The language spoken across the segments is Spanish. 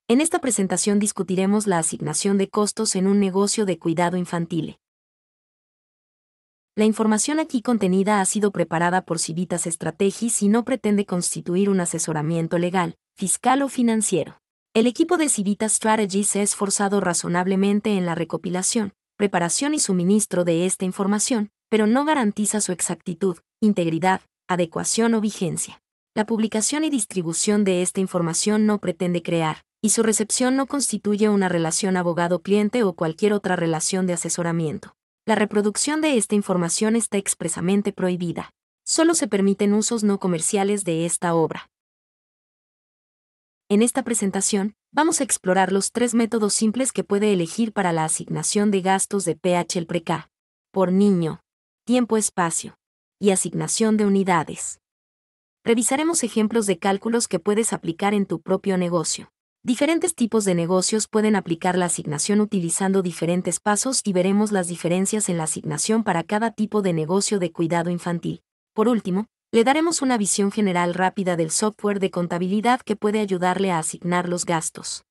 En esta presentación discutiremos la asignación de costos en un negocio de cuidado infantil. La información aquí contenida ha sido preparada por Civitas Strategies y no pretende constituir un asesoramiento legal, fiscal o financiero. El equipo de Civitas Strategies se ha esforzado razonablemente en la recopilación, preparación y suministro de esta información, pero no garantiza su exactitud, integridad, adecuación o vigencia. La publicación y distribución de esta información no pretende crear, y su recepción no constituye una relación abogado-cliente o cualquier otra relación de asesoramiento. La reproducción de esta información está expresamente prohibida. Solo se permiten usos no comerciales de esta obra. En esta presentación, vamos a explorar los 3 métodos simples que puede elegir para la asignación de gastos de PH-LPK. Por niño, tiempo-espacio y asignación de unidades. Revisaremos ejemplos de cálculos que puedes aplicar en tu propio negocio. Diferentes tipos de negocios pueden aplicar la asignación utilizando diferentes pasos y veremos las diferencias en la asignación para cada tipo de negocio de cuidado infantil. Por último, le daremos una visión general rápida del software de contabilidad que puede ayudarle a asignar los gastos.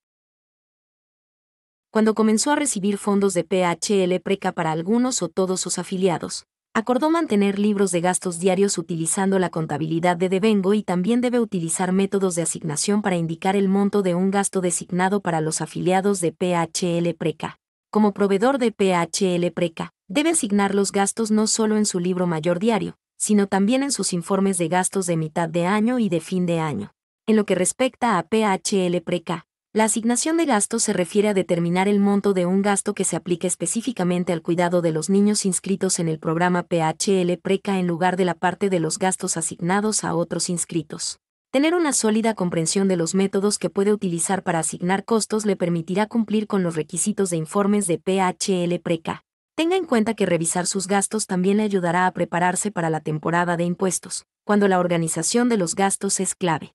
Cuando comenzó a recibir fondos de PH-LPK para algunos o todos sus afiliados, acordó mantener libros de gastos diarios utilizando la contabilidad de devengo y también debe utilizar métodos de asignación para indicar el monto de un gasto designado para los afiliados de PH-LPK. Como proveedor de PH-LPK, debe asignar los gastos no solo en su libro mayor diario, sino también en sus informes de gastos de mitad de año y de fin de año. En lo que respecta a PH-LPK, la asignación de gastos se refiere a determinar el monto de un gasto que se aplique específicamente al cuidado de los niños inscritos en el programa PH-LPK en lugar de la parte de los gastos asignados a otros inscritos. Tener una sólida comprensión de los métodos que puede utilizar para asignar costos le permitirá cumplir con los requisitos de informes de PH-LPK. Tenga en cuenta que revisar sus gastos también le ayudará a prepararse para la temporada de impuestos, cuando la organización de los gastos es clave.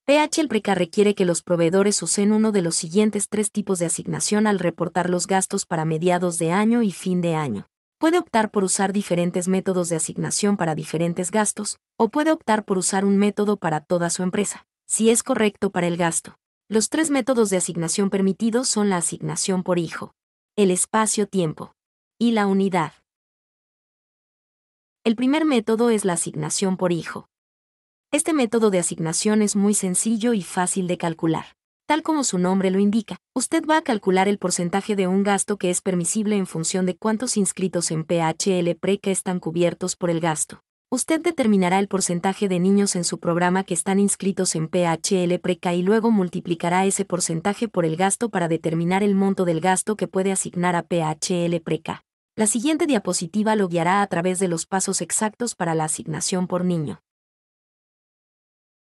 PH-LPK requiere que los proveedores usen uno de los siguientes 3 tipos de asignación al reportar los gastos para mediados de año y fin de año. Puede optar por usar diferentes métodos de asignación para diferentes gastos, o puede optar por usar un método para toda su empresa, si es correcto para el gasto. Los 3 métodos de asignación permitidos son la asignación por hijo, el espacio-tiempo y la unidad. El primer método es la asignación por hijo. Este método de asignación es muy sencillo y fácil de calcular. Tal como su nombre lo indica, usted va a calcular el porcentaje de un gasto que es permisible en función de cuántos inscritos en PH-LPK están cubiertos por el gasto. Usted determinará el porcentaje de niños en su programa que están inscritos en PH-LPK y luego multiplicará ese porcentaje por el gasto para determinar el monto del gasto que puede asignar a PH-LPK. La siguiente diapositiva lo guiará a través de los pasos exactos para la asignación por niño.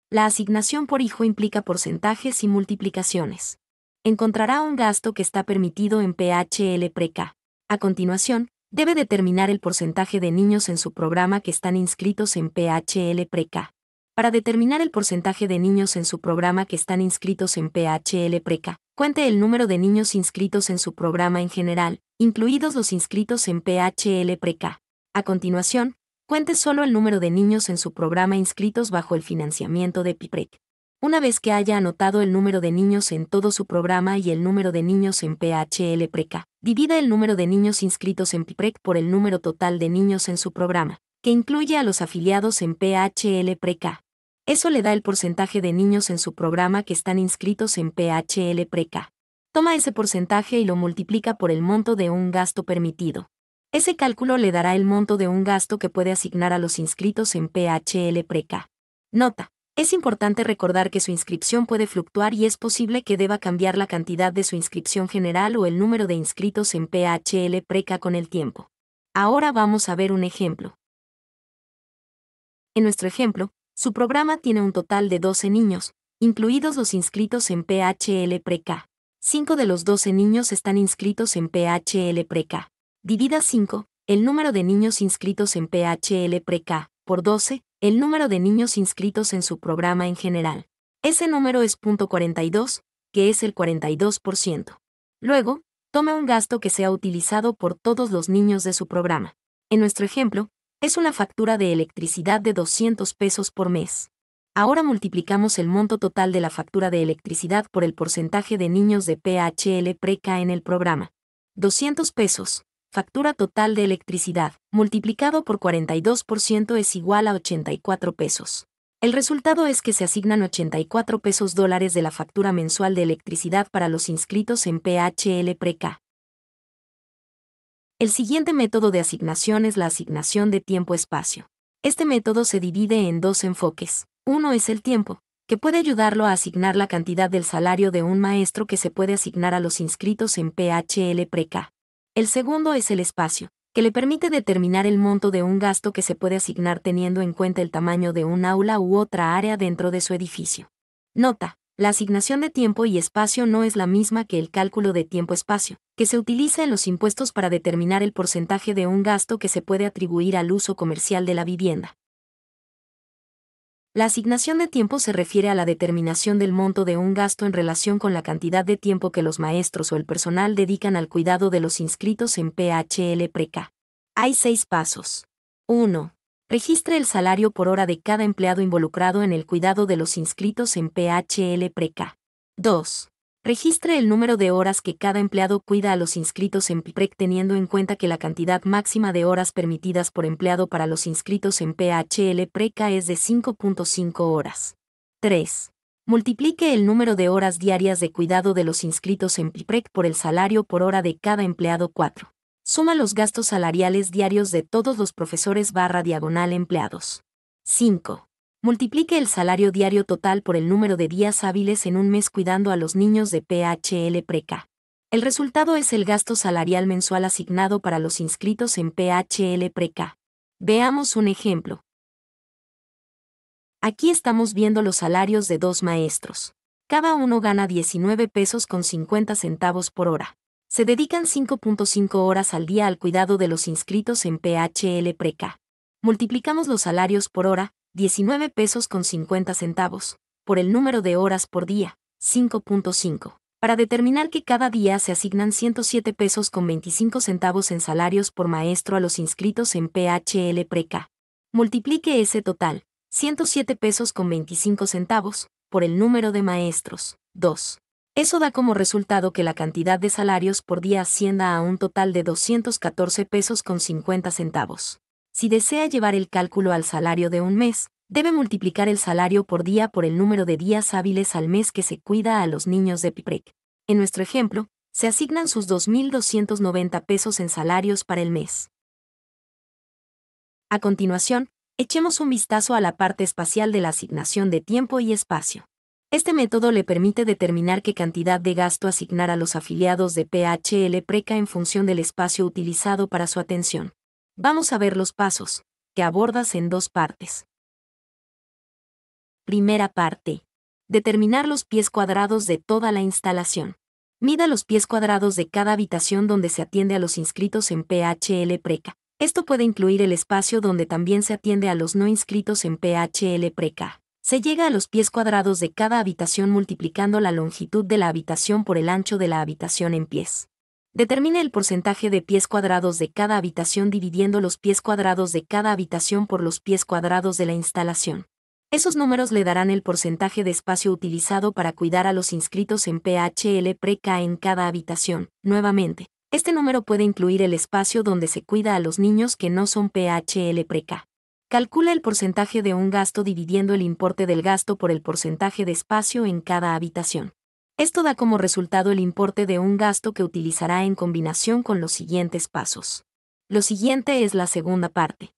La asignación por hijo implica porcentajes y multiplicaciones. Encontrará un gasto que está permitido en PH-LPK. A continuación, debe determinar el porcentaje de niños en su programa que están inscritos en PH-LPK. Para determinar el porcentaje de niños en su programa que están inscritos en PH-LPK, cuente el número de niños inscritos en su programa en general, incluidos los inscritos en PH-LPK. A continuación, cuente solo el número de niños en su programa inscritos bajo el financiamiento de PIPREC. Una vez que haya anotado el número de niños en todo su programa y el número de niños en PH-LPK, divida el número de niños inscritos en PIPREC por el número total de niños en su programa, que incluye a los afiliados en PH-LPK. Eso le da el porcentaje de niños en su programa que están inscritos en PH-LPK. Toma ese porcentaje y lo multiplica por el monto de un gasto permitido. Ese cálculo le dará el monto de un gasto que puede asignar a los inscritos en PH-LPK. Nota: es importante recordar que su inscripción puede fluctuar y es posible que deba cambiar la cantidad de su inscripción general o el número de inscritos en PH-LPK con el tiempo. Ahora vamos a ver un ejemplo. En nuestro ejemplo, su programa tiene un total de 12 niños, incluidos los inscritos en PH-LPK. 5 de los 12 niños están inscritos en PH-LPK. Divida 5, el número de niños inscritos en PH-LPK, por 12, el número de niños inscritos en su programa en general. Ese número es .42, que es el 42%. Luego, tome un gasto que sea utilizado por todos los niños de su programa. En nuestro ejemplo, es una factura de electricidad de 200 pesos por mes. Ahora multiplicamos el monto total de la factura de electricidad por el porcentaje de niños de PHL Pre-K en el programa. 200 pesos. Factura total de electricidad, multiplicado por 42% es igual a 84 pesos. El resultado es que se asignan 84 pesos dólares de la factura mensual de electricidad para los inscritos en PHL Pre-K. El siguiente método de asignación es la asignación de tiempo-espacio. Este método se divide en dos enfoques. Uno es el tiempo, que puede ayudarlo a asignar la cantidad del salario de un maestro que se puede asignar a los inscritos en PHL Pre-K. El segundo es el espacio, que le permite determinar el monto de un gasto que se puede asignar teniendo en cuenta el tamaño de un aula u otra área dentro de su edificio. Nota: la asignación de tiempo y espacio no es la misma que el cálculo de tiempo-espacio, que se utiliza en los impuestos para determinar el porcentaje de un gasto que se puede atribuir al uso comercial de la vivienda. La asignación de tiempo se refiere a la determinación del monto de un gasto en relación con la cantidad de tiempo que los maestros o el personal dedican al cuidado de los inscritos en PHL Pre-K. Hay 6 pasos. 1. Registre el salario por hora de cada empleado involucrado en el cuidado de los inscritos en PHL Pre-K. 2. Registre el número de horas que cada empleado cuida a los inscritos en PPREC teniendo en cuenta que la cantidad máxima de horas permitidas por empleado para los inscritos en PHL Pre-K es de 5.5 horas. 3. Multiplique el número de horas diarias de cuidado de los inscritos en PPREC por el salario por hora de cada empleado. 4. Suma los gastos salariales diarios de todos los profesores / empleados. 5. Multiplique el salario diario total por el número de días hábiles en un mes cuidando a los niños de PHL Pre-K. El resultado es el gasto salarial mensual asignado para los inscritos en PHL Pre-K. Veamos un ejemplo. Aquí estamos viendo los salarios de 2 maestros. Cada uno gana 19 pesos con 50 centavos por hora. Se dedican 5.5 horas al día al cuidado de los inscritos en PHL Pre-K. Multiplicamos los salarios por hora, 19 pesos con 50 centavos, por el número de horas por día, 5.5, para determinar que cada día se asignan 107 pesos con 25 centavos en salarios por maestro a los inscritos en PHL Pre-K. Multiplique ese total, 107 pesos con 25 centavos, por el número de maestros, 2. Eso da como resultado que la cantidad de salarios por día ascienda a un total de 214 pesos con 50 centavos. Si desea llevar el cálculo al salario de un mes, debe multiplicar el salario por día por el número de días hábiles al mes que se cuida a los niños de PPREC. En nuestro ejemplo, se asignan sus 2.290 pesos en salarios para el mes. A continuación, echemos un vistazo a la parte espacial de la asignación de tiempo y espacio. Este método le permite determinar qué cantidad de gasto asignar a los afiliados de PHL Pre-K en función del espacio utilizado para su atención. Vamos a ver los pasos, que abordas en 2 partes. Primera parte. Determinar los pies cuadrados de toda la instalación. Mida los pies cuadrados de cada habitación donde se atiende a los inscritos en PHL Pre-K. Esto puede incluir el espacio donde también se atiende a los no inscritos en PHL Pre-K. Se llega a los pies cuadrados de cada habitación multiplicando la longitud de la habitación por el ancho de la habitación en pies. Determine el porcentaje de pies cuadrados de cada habitación dividiendo los pies cuadrados de cada habitación por los pies cuadrados de la instalación. Esos números le darán el porcentaje de espacio utilizado para cuidar a los inscritos en PHL Pre-K en cada habitación. Nuevamente, este número puede incluir el espacio donde se cuida a los niños que no son PHL Pre-K. Calcula el porcentaje de un gasto dividiendo el importe del gasto por el porcentaje de espacio en cada habitación. Esto da como resultado el importe de un gasto que utilizará en combinación con los siguientes pasos. Lo siguiente es la segunda parte.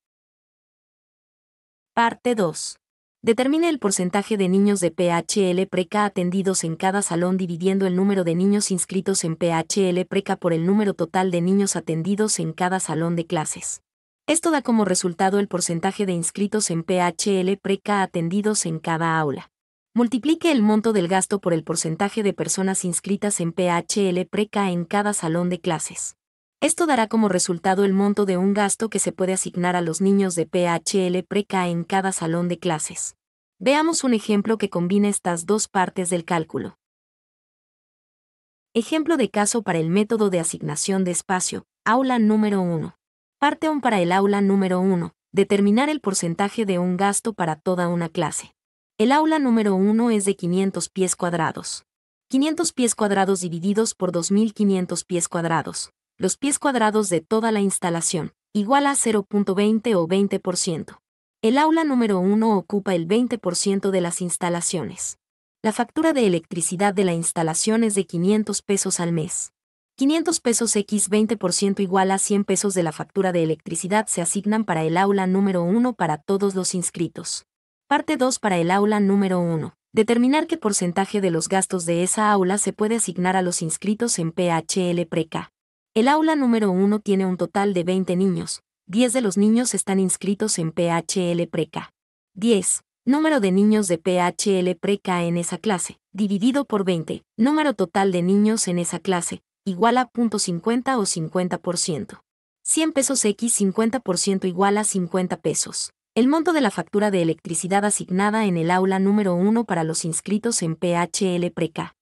Parte 2. Determine el porcentaje de niños de PHL Pre-K atendidos en cada salón dividiendo el número de niños inscritos en PHL Pre-K por el número total de niños atendidos en cada salón de clases. Esto da como resultado el porcentaje de inscritos en PHL Pre-K atendidos en cada aula. Multiplique el monto del gasto por el porcentaje de personas inscritas en PHL Pre-K en cada salón de clases. Esto dará como resultado el monto de un gasto que se puede asignar a los niños de PHL Pre-K en cada salón de clases. Veamos un ejemplo que combina estas 2 partes del cálculo. Ejemplo de caso para el método de asignación de espacio, aula número 1. Parte 1 para el aula número 1. Determinar el porcentaje de un gasto para toda una clase. El aula número 1 es de 500 pies cuadrados. 500 pies cuadrados divididos por 2.500 pies cuadrados. Los pies cuadrados de toda la instalación, igual a 0.20 o 20%. El aula número 1 ocupa el 20% de las instalaciones. La factura de electricidad de la instalación es de 500 pesos al mes. 500 pesos x 20% igual a 100 pesos de la factura de electricidad se asignan para el aula número 1 para todos los inscritos. Parte 2 para el aula número 1. Determinar qué porcentaje de los gastos de esa aula se puede asignar a los inscritos en PHL Pre-K. El aula número 1 tiene un total de 20 niños. 10 de los niños están inscritos en PHL Pre-K. 10. Número de niños de PHL Pre-K en esa clase, dividido por 20. Número total de niños en esa clase, igual a .50 o 50%. 100 pesos x 50% igual a 50 pesos. El monto de la factura de electricidad asignada en el aula número 1 para los inscritos en PHL Pre-K.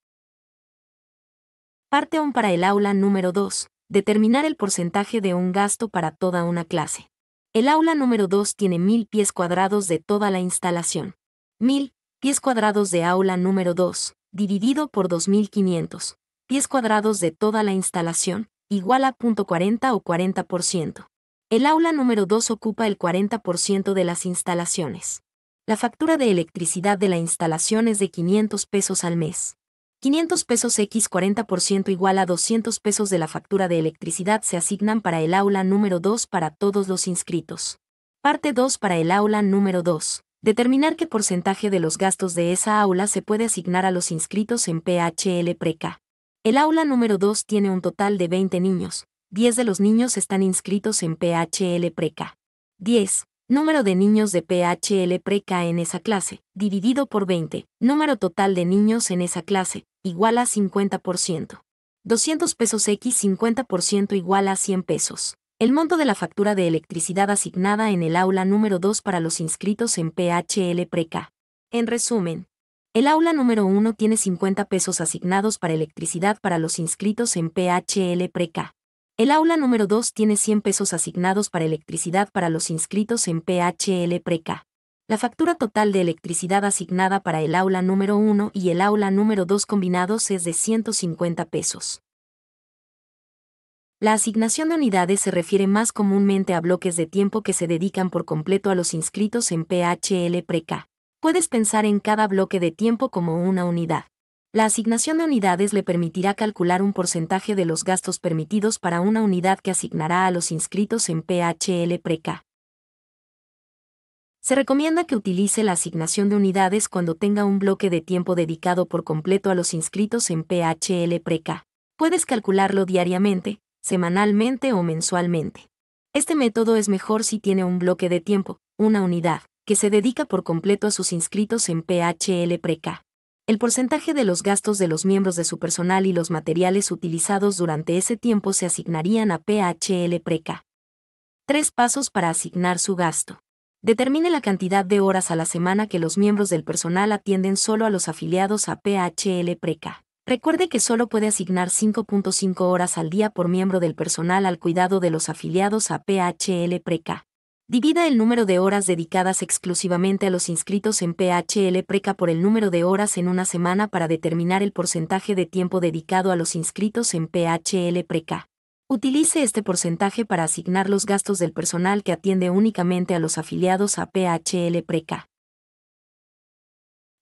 Parte 1 para el aula número 2. Determinar el porcentaje de un gasto para toda una clase. El aula número 2 tiene 1000 pies cuadrados de toda la instalación. 1000 pies cuadrados de aula número 2, dividido por 2500 pies cuadrados de toda la instalación, igual a .40 o 40%. El aula número 2 ocupa el 40% de las instalaciones. La factura de electricidad de la instalación es de 500 pesos al mes. 500 pesos x 40% igual a 200 pesos de la factura de electricidad se asignan para el aula número 2 para todos los inscritos. Parte 2 para el aula número 2. Determinar qué porcentaje de los gastos de esa aula se puede asignar a los inscritos en PHL Pre-K. El aula número 2 tiene un total de 20 niños. 10 de los niños están inscritos en PHL Pre-K. 10. Número de niños de PHL Pre-K en esa clase, dividido por 20. Número total de niños en esa clase, igual a 50%. 200 pesos x 50% igual a 100 pesos. El monto de la factura de electricidad asignada en el aula número 2 para los inscritos en PHL Pre-K. En resumen, el aula número 1 tiene 50 pesos asignados para electricidad para los inscritos en PHL Pre-K. El aula número 2 tiene 100 pesos asignados para electricidad para los inscritos en PHL Pre-K. La factura total de electricidad asignada para el aula número 1 y el aula número 2 combinados es de 150 pesos. La asignación de unidades se refiere más comúnmente a bloques de tiempo que se dedican por completo a los inscritos en PHL Pre-K. Puedes pensar en cada bloque de tiempo como una unidad. La asignación de unidades le permitirá calcular un porcentaje de los gastos permitidos para una unidad que asignará a los inscritos en PHL Pre-K. Se recomienda que utilice la asignación de unidades cuando tenga un bloque de tiempo dedicado por completo a los inscritos en PHL Pre-K. Puedes calcularlo diariamente, semanalmente o mensualmente. Este método es mejor si tiene un bloque de tiempo, una unidad, que se dedica por completo a sus inscritos en PHL Pre-K. El porcentaje de los gastos de los miembros de su personal y los materiales utilizados durante ese tiempo se asignarían a PHL Pre-K. 3 pasos para asignar su gasto. Determine la cantidad de horas a la semana que los miembros del personal atienden solo a los afiliados a PHL Pre-K. Recuerde que solo puede asignar 5.5 horas al día por miembro del personal al cuidado de los afiliados a PHL Pre-K. Divida el número de horas dedicadas exclusivamente a los inscritos en PHL Pre-K por el número de horas en una semana para determinar el porcentaje de tiempo dedicado a los inscritos en PHL Pre-K. Utilice este porcentaje para asignar los gastos del personal que atiende únicamente a los afiliados a PHL Pre-K.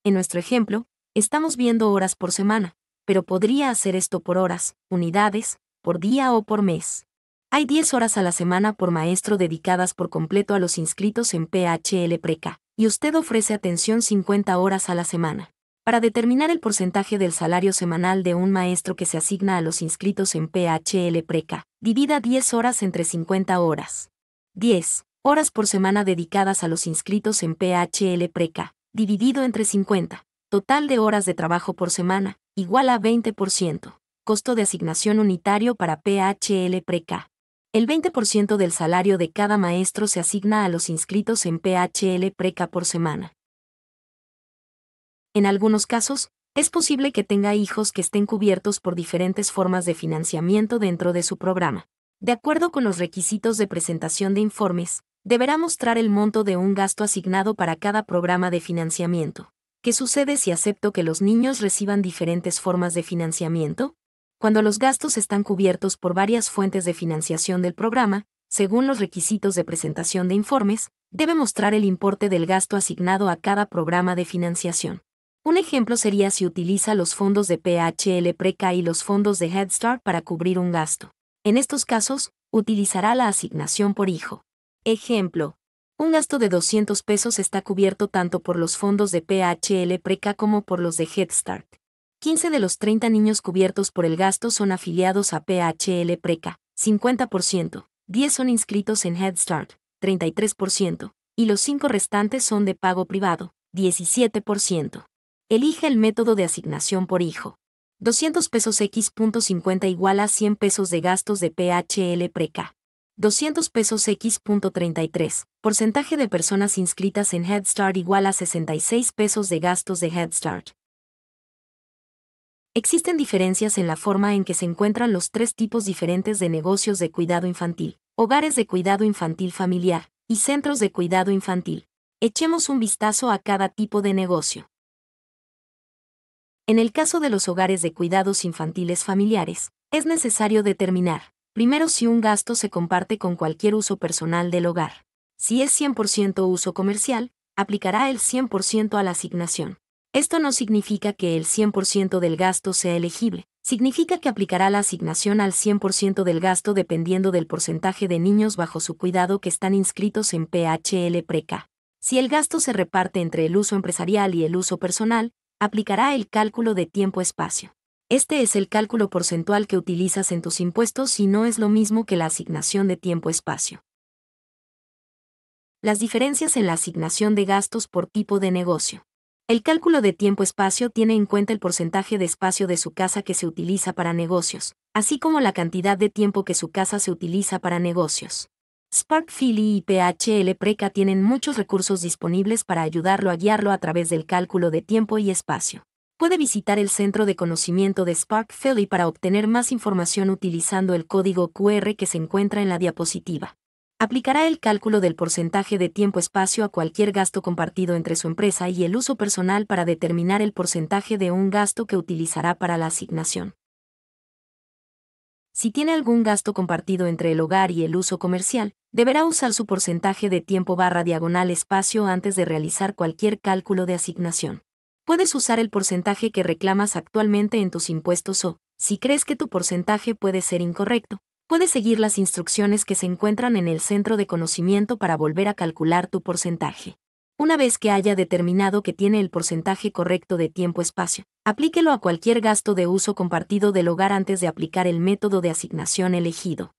En nuestro ejemplo, estamos viendo horas por semana, pero podría hacer esto por horas, unidades, por día o por mes. Hay 10 horas a la semana por maestro dedicadas por completo a los inscritos en PHL Pre-K, y usted ofrece atención 50 horas a la semana. Para determinar el porcentaje del salario semanal de un maestro que se asigna a los inscritos en PHL Pre-K, divida 10 horas entre 50 horas. 10 horas por semana dedicadas a los inscritos en PHL Pre-K, dividido entre 50. Total de horas de trabajo por semana, igual a 20%. Costo de asignación unitario para PHL Pre-K. El 20% del salario de cada maestro se asigna a los inscritos en PHL Pre-K por semana. En algunos casos, es posible que tenga hijos que estén cubiertos por diferentes formas de financiamiento dentro de su programa. De acuerdo con los requisitos de presentación de informes, deberá mostrar el monto de un gasto asignado para cada programa de financiamiento. ¿Qué sucede si acepto que los niños reciban diferentes formas de financiamiento? Cuando los gastos están cubiertos por varias fuentes de financiación del programa, según los requisitos de presentación de informes, debe mostrar el importe del gasto asignado a cada programa de financiación. Un ejemplo sería si utiliza los fondos de PHL Preca y los fondos de Head Start para cubrir un gasto. En estos casos, utilizará la asignación por hijo. Ejemplo. Un gasto de 200 pesos está cubierto tanto por los fondos de PHL Preca como por los de Head Start. 15 de los 30 niños cubiertos por el gasto son afiliados a PHL Preca, 50%, 10 son inscritos en Head Start, 33%, y los 5 restantes son de pago privado, 17%. Elige el método de asignación por hijo. 200 pesos X.50 igual a 100 pesos de gastos de PHL Preca. 200 pesos X.33, porcentaje de personas inscritas en Head Start igual a 66 pesos de gastos de Head Start. Existen diferencias en la forma en que se encuentran los tres tipos diferentes de negocios de cuidado infantil: hogares de cuidado infantil familiar y centros de cuidado infantil. Echemos un vistazo a cada tipo de negocio. En el caso de los hogares de cuidados infantiles familiares, es necesario determinar, primero, si un gasto se comparte con cualquier uso personal del hogar. Si es 100% uso comercial, aplicará el 100% a la asignación. Esto no significa que el 100% del gasto sea elegible, significa que aplicará la asignación al 100% del gasto dependiendo del porcentaje de niños bajo su cuidado que están inscritos en PHL Preca. Si el gasto se reparte entre el uso empresarial y el uso personal, aplicará el cálculo de tiempo-espacio. Este es el cálculo porcentual que utilizas en tus impuestos y no es lo mismo que la asignación de tiempo-espacio. Las diferencias en la asignación de gastos por tipo de negocio. El cálculo de tiempo-espacio tiene en cuenta el porcentaje de espacio de su casa que se utiliza para negocios, así como la cantidad de tiempo que su casa se utiliza para negocios. Spark Philly y PHL Preca tienen muchos recursos disponibles para ayudarlo a guiarlo a través del cálculo de tiempo y espacio. Puede visitar el centro de conocimiento de Spark Philly para obtener más información utilizando el código QR que se encuentra en la diapositiva. Aplicará el cálculo del porcentaje de tiempo-espacio a cualquier gasto compartido entre su empresa y el uso personal para determinar el porcentaje de un gasto que utilizará para la asignación. Si tiene algún gasto compartido entre el hogar y el uso comercial, deberá usar su porcentaje de tiempo/espacio antes de realizar cualquier cálculo de asignación. Puedes usar el porcentaje que reclamas actualmente en tus impuestos o, si crees que tu porcentaje puede ser incorrecto, puedes seguir las instrucciones que se encuentran en el centro de conocimiento para volver a calcular tu porcentaje. Una vez que haya determinado que tiene el porcentaje correcto de tiempo-espacio, aplíquelo a cualquier gasto de uso compartido del hogar antes de aplicar el método de asignación elegido.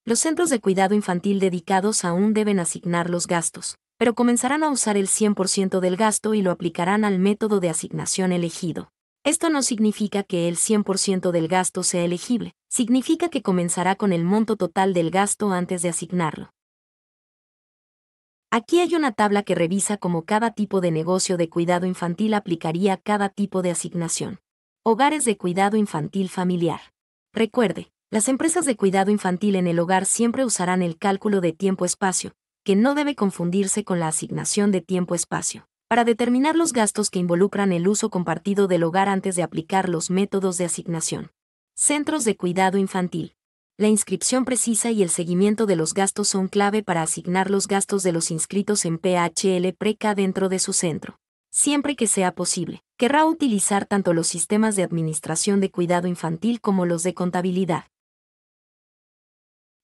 Los centros de cuidado infantil dedicados aún deben asignar los gastos, pero comenzarán a usar el 100% del gasto y lo aplicarán al método de asignación elegido. Esto no significa que el 100% del gasto sea elegible, significa que comenzará con el monto total del gasto antes de asignarlo. Aquí hay una tabla que revisa cómo cada tipo de negocio de cuidado infantil aplicaría cada tipo de asignación. Hogares de cuidado infantil familiar. Recuerde, las empresas de cuidado infantil en el hogar siempre usarán el cálculo de tiempo-espacio, que no debe confundirse con la asignación de tiempo-espacio, para determinar los gastos que involucran el uso compartido del hogar antes de aplicar los métodos de asignación. Centros de cuidado infantil. La inscripción precisa y el seguimiento de los gastos son clave para asignar los gastos de los inscritos en PHL Preca dentro de su centro. Siempre que sea posible, querrá utilizar tanto los sistemas de administración de cuidado infantil como los de contabilidad.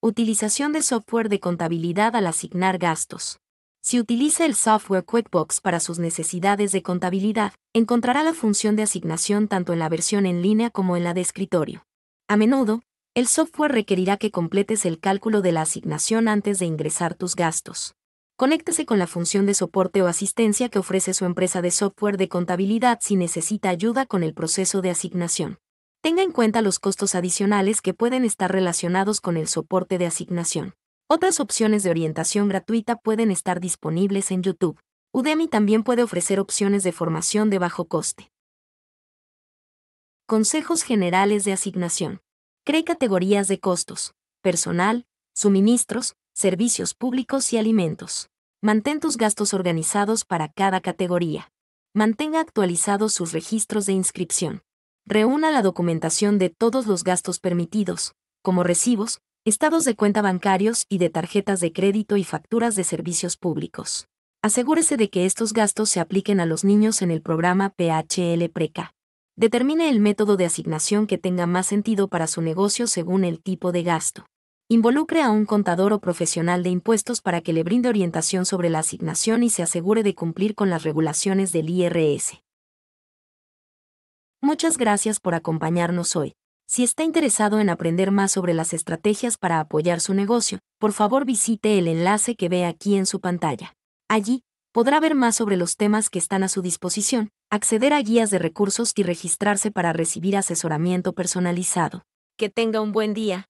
Utilización de software de contabilidad al asignar gastos. Si utiliza el software QuickBooks para sus necesidades de contabilidad, encontrará la función de asignación tanto en la versión en línea como en la de escritorio. A menudo, el software requerirá que completes el cálculo de la asignación antes de ingresar tus gastos. Conéctese con la función de soporte o asistencia que ofrece su empresa de software de contabilidad si necesita ayuda con el proceso de asignación. Tenga en cuenta los costos adicionales que pueden estar relacionados con el soporte de asignación. Otras opciones de orientación gratuita pueden estar disponibles en YouTube. Udemy también puede ofrecer opciones de formación de bajo coste. Consejos generales de asignación. Cree categorías de costos: personal, suministros, servicios públicos y alimentos. Mantén tus gastos organizados para cada categoría. Mantenga actualizados sus registros de inscripción. Reúna la documentación de todos los gastos permitidos, como recibos, estados de cuenta bancarios y de tarjetas de crédito y facturas de servicios públicos. Asegúrese de que estos gastos se apliquen a los niños en el programa PHL Preca. Determine el método de asignación que tenga más sentido para su negocio según el tipo de gasto. Involucre a un contador o profesional de impuestos para que le brinde orientación sobre la asignación y se asegure de cumplir con las regulaciones del IRS. Muchas gracias por acompañarnos hoy. Si está interesado en aprender más sobre las estrategias para apoyar su negocio, por favor visite el enlace que ve aquí en su pantalla. Allí, podrá ver más sobre los temas que están a su disposición, acceder a guías de recursos y registrarse para recibir asesoramiento personalizado. Que tenga un buen día.